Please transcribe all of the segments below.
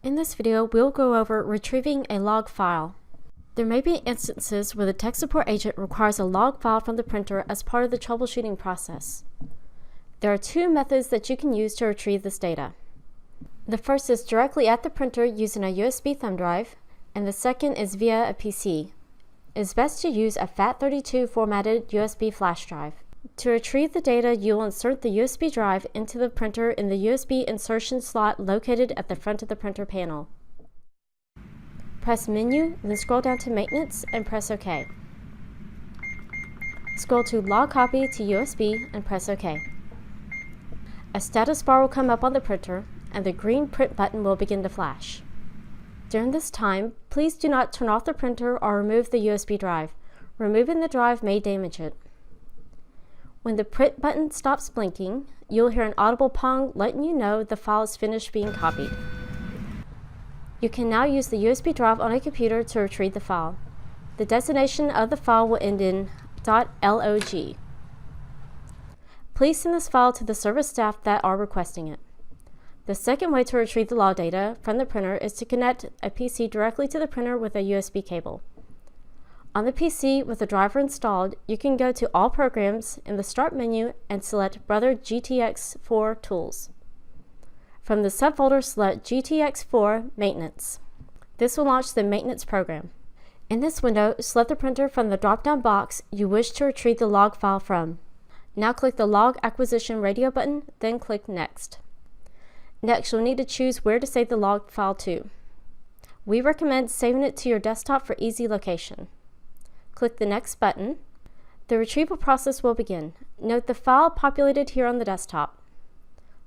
In this video, we'll go over retrieving a log file. There may be instances where the tech support agent requires a log file from the printer as part of the troubleshooting process. There are two methods that you can use to retrieve this data. The first is directly at the printer using a USB thumb drive, and the second is via a PC. It is best to use a FAT32 formatted USB flash drive. To retrieve the data, you will insert the USB drive into the printer in the USB insertion slot located at the front of the printer panel. Press Menu, then scroll down to Maintenance and press OK. Scroll to Log Copy to USB and press OK. A status bar will come up on the printer, and the green print button will begin to flash. During this time, please do not turn off the printer or remove the USB drive. Removing the drive may damage it. When the print button stops blinking, you'll hear an audible pong letting you know the file is finished being copied. You can now use the USB drive on a computer to retrieve the file. The destination of the file will end in .log. Please send this file to the service staff that are requesting it. The second way to retrieve the log data from the printer is to connect a PC directly to the printer with a USB cable. On the PC with the driver installed, you can go to All Programs in the Start menu and select Brother GTX Voor Tools. From the subfolder, select GTX Voor Maintenance. This will launch the maintenance program. In this window, select the printer from the drop-down box you wish to retrieve the log file from. Now click the Log Acquisition Radio button, then click Next. Next, you'll need to choose where to save the log file to. We recommend saving it to your desktop for easy location. Click the Next button. The retrieval process will begin. Note the file populated here on the desktop.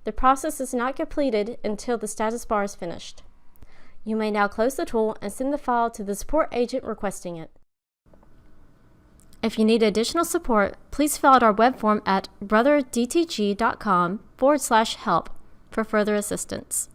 The process is not completed until the status bar is finished. You may now close the tool and send the file to the support agent requesting it. If you need additional support, please fill out our web form at brothergtg.com/help for further assistance.